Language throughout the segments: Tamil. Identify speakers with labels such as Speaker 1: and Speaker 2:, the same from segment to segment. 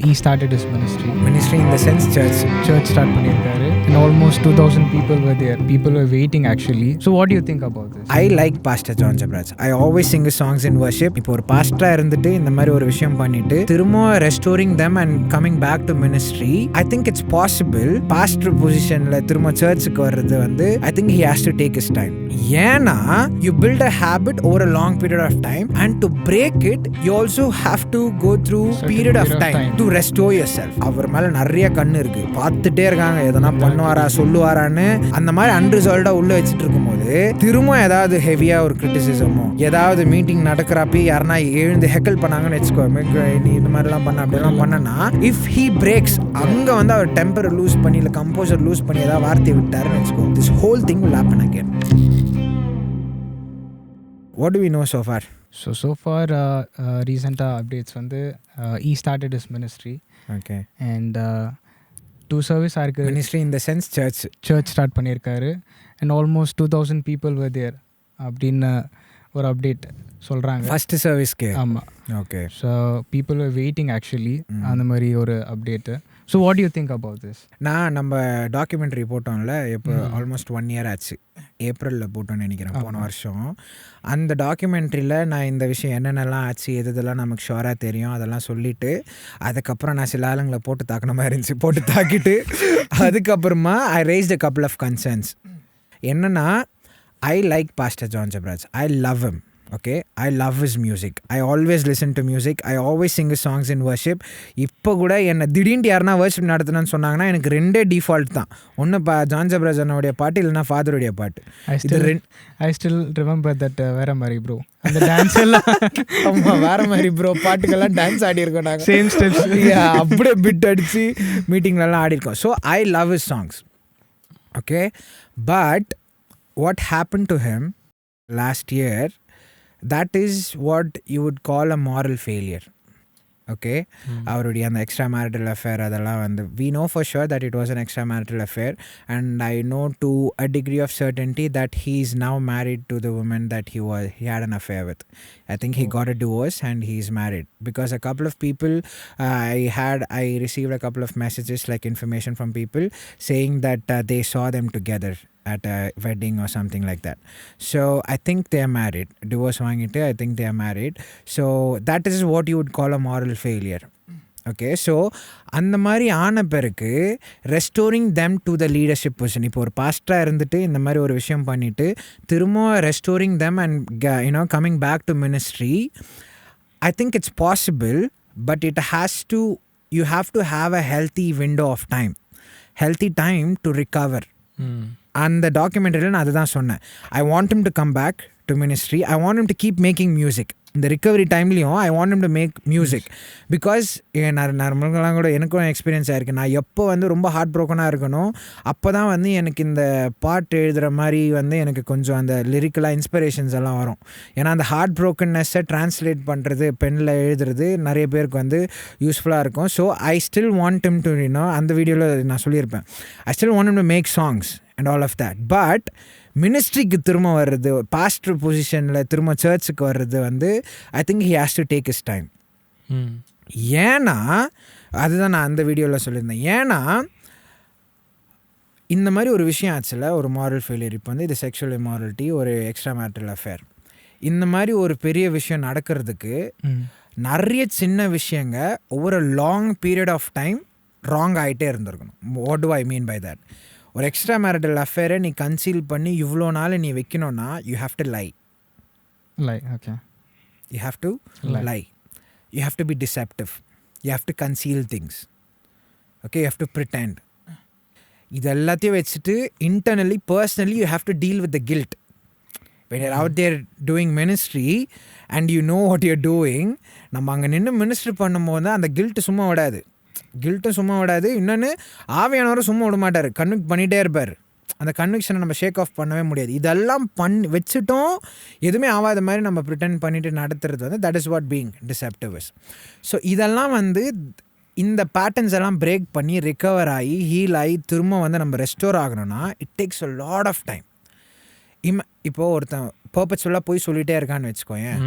Speaker 1: He started his ministry.
Speaker 2: Ministry in the sense church.
Speaker 1: Church start பண்ணிருக்காரு. And almost 2000 people were there. People were waiting actually. So what do you think about this?
Speaker 2: I like Pastor John Jebaraj. I always sing his songs in worship. இப்போ ஒரு பாஸ்டரா இருந்துட்டு இந்த மாதிரி ஒரு விஷயம் பண்ணிட்டு திரும்ப restoring them and coming back to ministry. I think it's possible. Pastor positionல திரும்ப சர்ச்சுக்கு வர்றது வந்து I think he has to take his time. ஏன்னா you build a habit over a long period of time and to break it you also have to go through period of time to restore yourself. அவர் மேல நிறைய கண்ணு இருக்கு, பார்த்துட்டே இருக்காங்க எதனா பண்ணுவாரா சொல்லுவாரான்னு. அந்த மாதிரி அன்ரிசால்வ்டா உள்ள வச்சுட்டு இருக்கும்போது திரும்ப ஏதாவது ஹெவியா ஒரு கிரிட்டிசிசமோ ஏதாவது மீட்டிங் நடக்கிறப்ப யாருன்னா எழுந்து ஹெக்கல் பண்ணாங்கன்னு வச்சுக்கோ, நீ இந்த மாதிரிலாம் பண்ண அப்படிலாம் பண்ணனா இஃப் ஹீ பிரேக்ஸ் அங்க வந்து அவர் டெம்பர் லூஸ் பண்ணி இல்லை கம்போசர் லூஸ் பண்ணி ஏதாவது வார்த்தை விட்டாருன்னு வச்சுக்கோ, this whole thing will happen again. What do we know so far?
Speaker 1: So far recent updates வந்து he started his ministry.
Speaker 2: Okay.
Speaker 1: And two service ஆயிருக்கு.
Speaker 2: Ministry in the sense church.
Speaker 1: Church start பண்ணிருக்காரு. And almost 2000 people were there அப்படின்னு ஒரு அப்டேட் சொல்கிறாங்க
Speaker 2: ஃபர்ஸ்ட் சர்வீஸ்க்கு.
Speaker 1: ஆமாம்.
Speaker 2: Okay.
Speaker 1: So people are waiting actually அந்த மாதிரி ஒரு update. So what you think about this?
Speaker 2: நான் நம்ம டாக்குமெண்ட்ரி போட்டோம்ல, இப்போ ஆல்மோஸ்ட் 1 year ஆச்சு, ஏப்ரலில் போட்டோன்னு நினைக்கிறேன் போன வருஷம். அந்த டாக்குமெண்ட்ரியில் நான் இந்த விஷயம் என்னென்னலாம் ஆச்சு எதெல்லாம் நமக்கு ஷோராக தெரியும் அதெல்லாம் சொல்லிவிட்டு அதுக்கப்புறம் நான் சில ஆளுங்களை போட்டு தாக்கின மாதிரி இருந்துச்சு, போட்டு தாக்கிட்டு அதுக்கப்புறமா ஐ raised a couple of concerns. என்னன்னா I like Pastor John Jebaraj. I love him. Okay, I love his music. I always listen to music. I always sing his songs in worship. இப்போ கூட என்ன திடீர்னு யாருன்னா வர்ஷிப் நடத்தணும்னு சொன்னாங்கன்னா எனக்கு 2 டிஃபால்ட் தான். ஒன்று ஜான் ஜெபராஜ் அண்ணனுடைய பாட்டு இல்லைன்னா ஃபாதருடைய பாட்டு.
Speaker 1: I still remember that வேற மாதிரி ப்ரோ அந்த டான்ஸ் எல்லாம்.
Speaker 2: ஆமாம், வேற மாதிரி ப்ரோ பாட்டுக்கெல்லாம் டான்ஸ் ஆடி இருக்கோம் நாங்கள்.
Speaker 1: சேம் ஸ்டெப்ஸ்
Speaker 2: அப்படியே பிட் அடித்து மீட்டிங்லலாம் ஆடி இருக்கோம். So I love his songs. Okay, but what happened to him last year, that is what you would call a moral failure. Okay, அவருடைய அந்த எக்ஸ்ட்ரா மேரிட்டல் அஃபேர் அதெல்லாம் வந்து we know for sure that it was an extra marital affair and I know to a degree of certainty that he is now married to the woman that he had an affair with. I think he got a divorce and he is married because a couple of people I received a couple of messages like information from people saying that they saw them together at a wedding or something like that. So I think they are married. Divorce வாங்கிட்டு I think they are married. So that is what you would call a moral failure. Okay, so அந்த மாதிரி ஆன பிறகு restoring them to the leadership position. இப்போ ஒரு பாஸ்டராக இருந்துட்டு இந்த மாதிரி ஒரு விஷயம் பண்ணிட்டு திரும்ப restoring them and coming back to ministry, I think it's possible, but you have to have a healthy window of time, healthy time to recover. அந்த டாக்குமெண்ட்ரியில் நான் அதுதான் சொன்னேன். I want him to come back to ministry. I want him to keep making music. இந்த ரிக்கவரி டைம்லேயும் I want him to make music because நார்மலாக கூட எனக்கும் எக்ஸ்பீரியன்ஸ் ஆகிருக்கு. நான் எப்போ வந்து ரொம்ப ஹார்ட் ப்ரோக்கனாக இருக்கணும் அப்போ தான் வந்து எனக்கு இந்த பாட்டு எழுதுகிற மாதிரி வந்து எனக்கு கொஞ்சம் அந்த லிரிக்கலாக இன்ஸ்பிரேஷன்ஸ் எல்லாம் வரும். ஏன்னா அந்த ஹார்ட் ப்ரோக்கன்னஸை ட்ரான்ஸ்லேட் பண்ணுறது பெனில் எழுதுறது நிறைய பேருக்கு வந்து யூஸ்ஃபுல்லாக இருக்கும். So I still want him to அந்த வீடியோவில் நான் சொல்லியிருப்பேன், I still want him to make songs and all of that. But மினிஸ்ட்ரிக்கு திரும்ப வர்றது, பாஸ்டர் பொசிஷனில் திரும்ப சர்ச்சுக்கு வர்றது வந்து ஐ think he has to take his time. ஏன்னா அதுதான் நான் அந்த வீடியோவில் சொல்லியிருந்தேன். ஏன்னா இந்த மாதிரி ஒரு விஷயம் ஆச்சுல, ஒரு மாரல் ஃபெயிலியர், இப்போ வந்து இது செக்ஷுவல் இமாரலிட்டி, ஒரு எக்ஸ்ட்ரா மேரிட்டல் அஃபேர், இந்த மாதிரி ஒரு பெரிய விஷயம் நடக்கிறதுக்கு நிறைய சின்ன விஷயங்க ஒவ்வொரு long period of time wrong ஆகிட்டே இருந்திருக்கணும். What do I mean by that? ஒரு எக்ஸ்ட்ரா மேரிட்டல் அஃபேரை நீ கன்சீல் பண்ணி இவ்வளோ நாள் நீ வைக்கணும்னா you have to lie.
Speaker 1: Okay,
Speaker 2: you have to lie, you have to be deceptive, you have to conceal things. Okay, you have to pretend. இது எல்லாத்தையும் வச்சுட்டு internally personally you have to deal with the guilt. when you're out there doing ministry and you know what you're doing, நம்ம அங்கே நின்று மினிஸ்ட்ரி பண்ணும்போது தான் அந்த கில்ட்டு சும்மா விடாது. இன்னொன்று ஆவியானவரும் சும்மா விட மாட்டார், கன்விக்ட் பண்ணிகிட்டே இருப்பார். அந்த கன்விக்ஷனை நம்ம ஷேக் ஆஃப் பண்ணவே முடியாது. இதெல்லாம் வச்சுட்டோம் எதுவுமே ஆகாத மாதிரி நம்ம ப்ரிட்டெண்ட் பண்ணிட்டு நடத்துறது வந்து that is what being deceptive is. So இதெல்லாம் வந்து இந்த பேட்டர்ன்ஸ் எல்லாம் பிரேக் பண்ணி ரிகவர் ஆகி ஹீல் ஆகி திரும்ப வந்து நம்ம ரெஸ்டோர் ஆகணும்னா it takes a lot of time. இப்போது ஒருத்தன் பர்பஸ்ஃபுல்லாக போய் சொல்லிகிட்டே இருக்கான்னு வச்சுக்கோயேன்,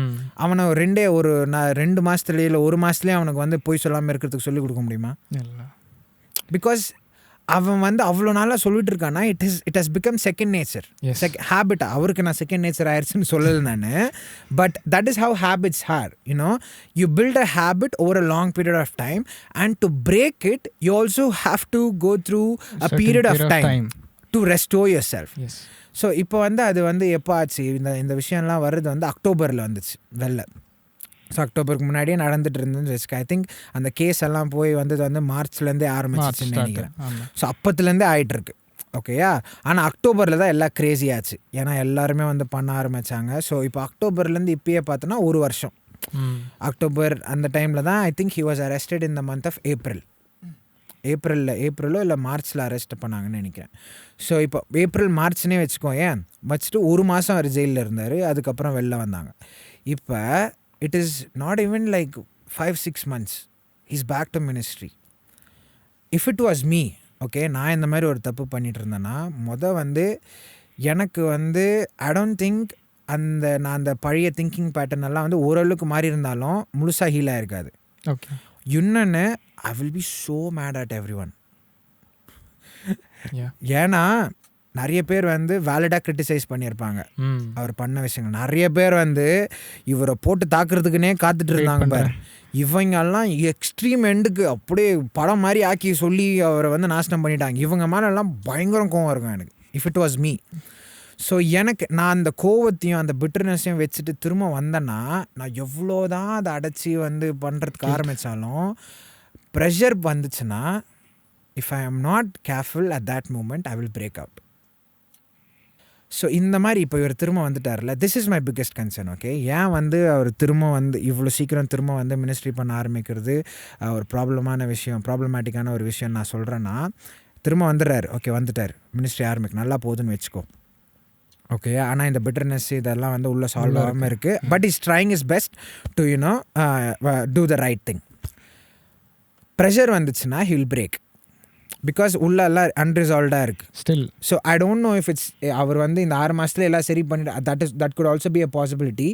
Speaker 2: அவனை நான் 2 மாதத்துலேயே இல்லை 1 மாதத்துலேயே அவனுக்கு வந்து போய் சொல்லாமல் இருக்கிறதுக்கு சொல்லிக் கொடுக்க முடியுமா? பிகாஸ் அவன் வந்து அவ்வளோ நாளாக சொல்லிட்டு இருக்கானா it has become second nature, habit. அவருக்கு நான் செகண்ட் நேச்சர் ஆயிடுச்சுன்னு சொல்லலை நான், but that is how habits are. You build a habit over a long period of time and to break it you also have to go through a period of time to restore yourself. So இப்போ வந்து அது வந்து எப்போ ஆச்சு, இந்த விஷயம்லாம் வர்றது வந்து அக்டோபரில் வந்துச்சு வெளில. ஸோ அக்டோபருக்கு முன்னாடியே நடந்துட்டு இருந்ததுன்னு வச்சுக்க. ஐ திங்க் அந்த கேஸ் எல்லாம் போய் வந்தது வந்து மார்ச்லேருந்தே ஆரம்பிச்சிச்சுன்னு நினைக்கிறேன். ஸோ அப்பத்துலேருந்தே ஆகிட்டுருக்கு. ஓகேயா? ஆனால் அக்டோபரில் தான் எல்லாம் க்ரேஸி ஆச்சு. ஏன்னா எல்லாருமே வந்து பண்ண ஆரம்பித்தாங்க. ஸோ இப்போ அக்டோபர்லேருந்து இப்பயே பார்த்தோன்னா 1 வருஷம். அக்டோபர் அந்த டைமில் தான் I think he was arrested in the month of ஏப்ரலோ இல்லை மார்ச்சில் அரெஸ்ட் பண்ணாங்கன்னு நினைக்கிறேன். ஸோ இப்போ ஏப்ரல் மார்ச்னே வச்சுக்கோயேன், வச்சுட்டு 1 மாதம் அவர் ஜெயிலில் இருந்தார். அதுக்கப்புறம் வெளில வந்தாங்க. இப்போ it is not even like 5-6 months he's back to ministry. If it was me, okay, நான் இந்த மாதிரி ஒரு தப்பு பண்ணிட்டு இருந்தேன்னா வந்து எனக்கு வந்து I don't think நான் அந்த பழைய திங்கிங் பேட்டர்ன் எல்லாம் வந்து ஓரளவுக்கு மாறி இருந்தாலும் முழுசாக ஹீல் ஆகிருக்காது. ஓகே, இன்னொன்று I will be so mad at everyone. ஏன்னா நிறைய பேர் வந்து வேலிடாக கிரிட்டிசைஸ் பண்ணியிருப்பாங்க அவர் பண்ண விஷயங்கள். நிறைய பேர் வந்து இவரை போட்டு தாக்குறதுக்குன்னே காத்துட்டு இருந்தாங்க பாரு. இவங்கெல்லாம் எக்ஸ்ட்ரீம் எண்டுக்கு அப்படியே படம் மாதிரி ஆக்கி சொல்லி அவரை வந்து நாசனம் பண்ணிட்டாங்க. இவங்க மேலெல்லாம் பயங்கரம் கோவம் இருக்கும் எனக்கு, if it was me. So நான் அந்த கோவத்தையும் அந்த பிட்டர்னஸையும் வச்சுட்டு திரும்ப வந்தேன்னா நான் எவ்வளோதான் அதை அடைச்சி வந்து பண்ணுறதுக்கு ஆரம்பித்தாலும் ப்ரெஷர் வந்துச்சுன்னா if I am not careful at that moment I will break out. So இந்த மாதிரி இப்போ இவர் திரும்ப வந்துட்டார்ல, this is my biggest concern. Okay, ஏன் வந்து அவர் திரும்ப வந்து இவ்வளோ சீக்கிரம் திரும்ப வந்து மினிஸ்ட்ரி பண்ண ஆரம்பிக்கிறது ஒரு ப்ராப்ளமேட்டிக்கான ஒரு விஷயம் நான் சொல்கிறேன்னா, திரும்ப வந்துடுறாரு. ஓகே, வந்துட்டார், மினிஸ்ட்ரி ஆரம்பிக்கும், நல்லா போகுதுன்னு வச்சுக்கோ. ஓகே, ஆனால் இந்த பிட்டர்னஸ் இதெல்லாம் வந்து உள்ள சால்வ் ஆகாமல் இருக்குது. But is trying is best to do the right thing. Pressure வந்துச்சுன்னா ஹி வில் பிரேக். பிகாஸ் உள்ளெல்லாம் அன்ரிசால்வ்டாக இருக்குது still. So I don't know if it's அவர் வந்து இந்த 6 மாதத்துல எல்லாம் சரி பண்ணிட்டு that could also be a possibility.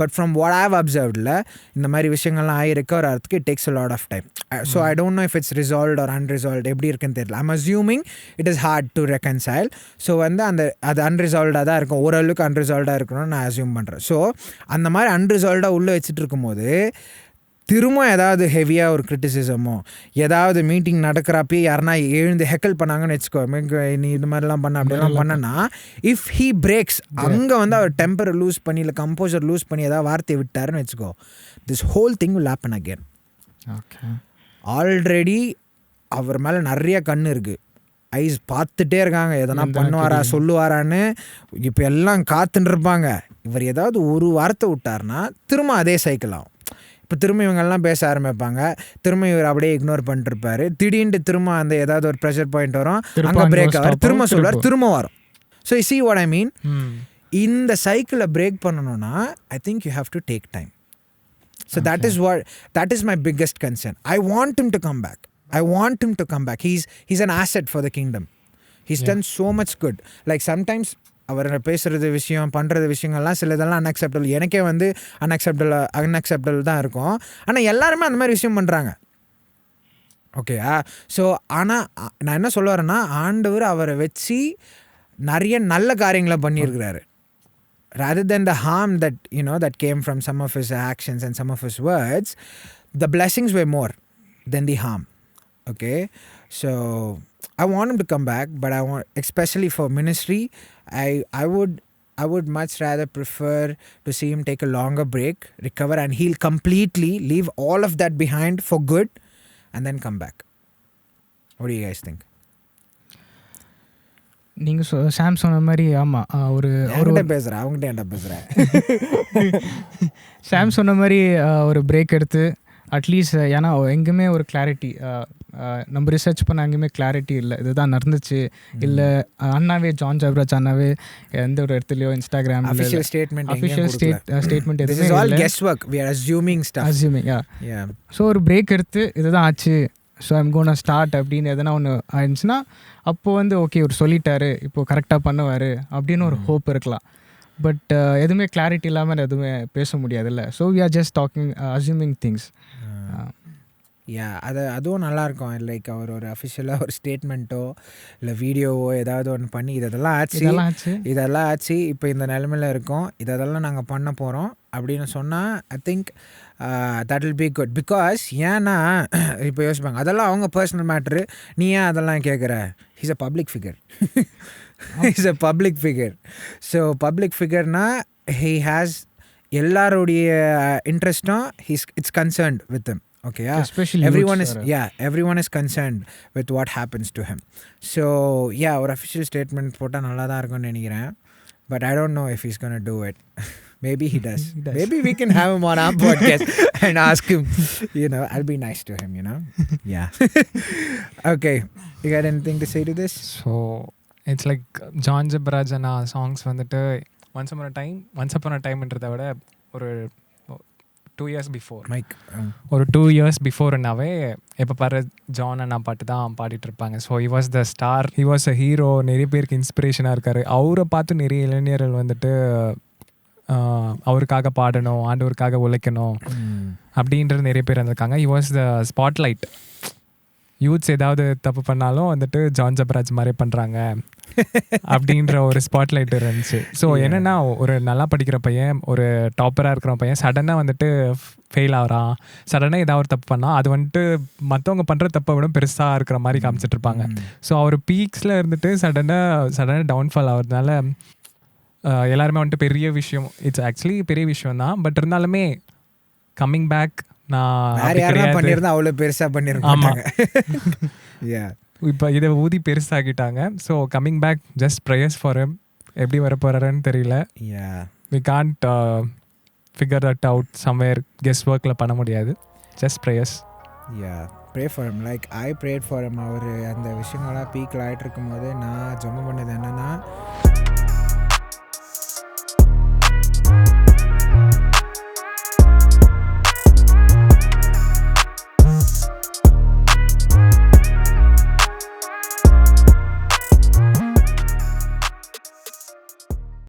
Speaker 2: But from what I have அப்சர்வ்டில் இந்த மாதிரி விஷயங்கள்லாம் ரெக்கவர் ஆகிறதுக்கு it takes a lot of time. So I don't know if it's resolved or அன்ரிசால்வ்ட், எப்படி இருக்குன்னு தெரியல. I'm assuming it is hard to reconcile. So வந்து அது அன்ரிசால்வ்டாக தான் இருக்கும், ஓரளவுக்கு அன்ரிசால்வ்டாக இருக்கணும்னு நான் அஸ்யூம் பண்ணுறேன். ஸோ அந்த மாதிரி அன்ரிசால்வ்டாக உள்ளே வச்சுட்டு இருக்கும்போது திரும்ப ஏதாவது ஹெவியாக ஒரு கிரிட்டிசிசமோ ஏதாவது மீட்டிங் நடக்கிறப்பே யாருன்னா எழுந்து ஹெக்கல் பண்ணாங்கன்னு வச்சுக்கோ, நீ இது மாதிரிலாம் பண்ண அப்படிலாம் பண்ணனா, இஃப் ஹீ பிரேக்ஸ் அங்கே வந்து அவர் டெம்பரை லூஸ் பண்ணி இல்லை கம்போசர் லூஸ் பண்ணி ஏதாவது வார்த்தையை விட்டாருன்னு வச்சுக்கோ, this whole thing will happen again. Okay, already அவர் மேலே நிறைய கண்ணு இருக்குது, ஐஸ் பார்த்துட்டே இருக்காங்க, எதனா பண்ணுவாரா சொல்லுவாரான்னு இப்போ எல்லாம் காத்துன்னு இருப்பாங்க. இவர் ஏதாவது ஒரு வார்த்தை விட்டார்னா திரும்ப அதே சைக்கிள் ஆகும். இப்போ திரும்ப இவங்கெல்லாம் பேச ஆரம்பிப்பாங்க, திரும்ப இவர் அப்படியே இக்னோர் பண்ணிட்டுருப்பாரு. திடீர்னு திரும்ப அந்த ஏதாவது ஒரு ப்ரெஷர் பாயிண்ட் வரும், அங்கே பிரேக் ஆவார், திரும்ப சொல்லுவார், திரும்ப வரும். So you see what I mean? இந்த சைக்கிளை பிரேக் பண்ணணும்னா I think you have to take time. So that is my biggest concern. I want him to come back. He's an asset for the kingdom. He's done so much good. Like sometimes அவர் பேசுகிறது விஷயம் பண்ணுறது விஷயங்கள்லாம் சில இதெல்லாம் அன்அக்செப்டபிள், எனக்கே வந்து அன்அக்செப்டபிள் தான் இருக்கும். ஆனால் எல்லாருமே அந்த மாதிரி விஷயம் பண்ணுறாங்க. ஓகேயா? ஸோ ஆனால் நான் என்ன சொல்ல வரேன்னா, ஆண்டவர் அவரை வச்சு நிறைய நல்ல காரியங்களை பண்ணியிருக்கிறாரு. rather than the harm that came from some of his actions and some of his words, the blessings were more than the harm. Okay, so I want him to come back, but I want, especially for ministry, I would much rather prefer to see him take a longer break, recover and heal completely, leave all of that behind for good and then come back. What do you guys think?
Speaker 1: நீங்கள் சாம் சொன்ன மாதிரி ஆமாம், அவர்கிட்ட
Speaker 2: பேசுகிறேன், அவங்ககிட்ட என்ன பேசுகிறேன்.
Speaker 1: சாம் சொன்ன மாதிரி ஒரு பிரேக் எடுத்து அட்லீஸ்ட், ஏன்னா எங்கேயுமே ஒரு கிளாரிட்டி, நம்ம ரிசர்ச் பண்ண எங்கேயுமே கிளாரிட்டி இல்லை, இதுதான் நடந்துச்சு இல்லை. அண்ணாவே ஜான் ஜெபராஜ் அண்ணாவே எந்த ஒரு இடத்துலையோ இன்ஸ்டாகிராம் அஃபிஷியல் ஸ்டேட்மெண்ட் எதுவுமே. ஸோ ஒரு பிரேக் எடுத்து இதுதான் ஆச்சு, ஸோ ஐம் கோனா ஸ்டார்ட் அப்படின்னு எதனா ஒன்று ஆயிடுச்சுன்னா அப்போது வந்து ஓகே இவர் சொல்லிட்டாரு, இப்போது கரெக்டாக பண்ணுவார் அப்படின்னு ஒரு ஹோப் இருக்கலாம். பட் எதுவுமே கிளாரிட்டி இல்லாமல் எதுவுமே பேச முடியாதுல்ல. So we are just talking assuming things.
Speaker 2: Yeah அதுவும் நல்லாயிருக்கும். லைக் அவர் ஒரு அஃபிஷியலாக ஒரு ஸ்டேட்மெண்ட்டோ இல்லை வீடியோவோ ஏதாவது ஒன்று பண்ணி இதெல்லாம் ஆச்சு இப்போ இந்த நிலமையில் இருக்கோம், இதெல்லாம் நாங்கள் பண்ண போகிறோம் அப்படின்னு சொன்னால் I think that will be good. Because ஏன்னா இப்போ யோசிப்பாங்க அதெல்லாம் அவங்க பர்சனல் மேட்ரு, நீ ஏன் அதெல்லாம் கேட்குற? He's a public figure. He's a public figure. So public ஃபிகர்னா ஹீ ஹேஸ் எல்லாருடைய இன்ட்ரெஸ்ட்டும் it's concerned with him. Okay, yeah.
Speaker 1: Especially
Speaker 2: everyone is concerned with what happens to him. So yeah, our official statement போட்டா நல்லா தான் இருக்கும்னு நினைக்கிறேன். But I don't know if he's going to do it. Maybe he does. Maybe we can have him on our podcast and ask him. You know, I'll be nice to him, you know. Yeah. Okay. You got anything to say to this?
Speaker 3: So it's like John Jebaraj songs வந்துட்டு once upon a timeன்றதை விட ஒரு 2 years before, ஒரு 2 years பிஃபோர்னாவே எப்போ பாரு ஜான் அண்ணா பாட்டு தான் பாடிட்டு இருப்பாங்க. So he was the star, he was a hero, நிறைய பேருக்கு இன்ஸ்பிரேஷனாக இருக்காரு. அவரை பார்த்து நிறைய இளைஞர்கள் வந்துட்டு அவருக்காக பாடணும், ஆண்டவருக்காக உழைக்கணும் அப்படின்றது நிறைய பேர் இருந்திருக்காங்க. He was the spotlight. Youths ஏதாவது தப்பு பண்ணாலும் வந்துட்டு ஜான் ஜெபராஜ் மாதிரி பண்ணுறாங்க அப்படின்ற ஒரு ஸ்பாட்லைட் இருந்துச்சு. ஸோ என்னென்னா ஒரு நல்லா படிக்கிற பையன், ஒரு டாப்பராக இருக்கிற பையன் சடனாக வந்துட்டு ஃபெயில் ஆகிறான், சடனாக ஏதாவது ஒரு தப்பு பண்ணால் அது வந்துட்டு மற்றவங்க பண்ணுற தப்பை விட பெருசாக இருக்கிற மாதிரி காமிச்சிட்டு இருப்பாங்க. ஸோ அவர் பீக்ஸில் இருந்துட்டு சடனாக டவுன்ஃபால் ஆகிறதுனால எல்லாருமே வந்துட்டு பெரிய விஷயம், இட்ஸ் ஆக்சுவலி பெரிய விஷயம் தான். பட் இருந்தாலுமே கம்மிங் பேக்
Speaker 2: பண்ணிருந்தா அவ்வளோ பெருசாக பண்ணிருக்காங்க.
Speaker 3: இப்போ இதை ஊதி பெருசாகிட்டாங்க. So coming back, just prayers for him. எப்படி வர போகிறாருன்னு தெரியல. We can't figure that out somewhere, guess ஒர்க்கில் பண்ண முடியாது. Just prayers.
Speaker 2: Pray for him. Like I prayed for him. அவர் அந்த விஷயங்கள்லாம் பீக்கில் ஆகிட்டு இருக்கும்போது நான் ஜெபம் பண்ணது என்னென்னா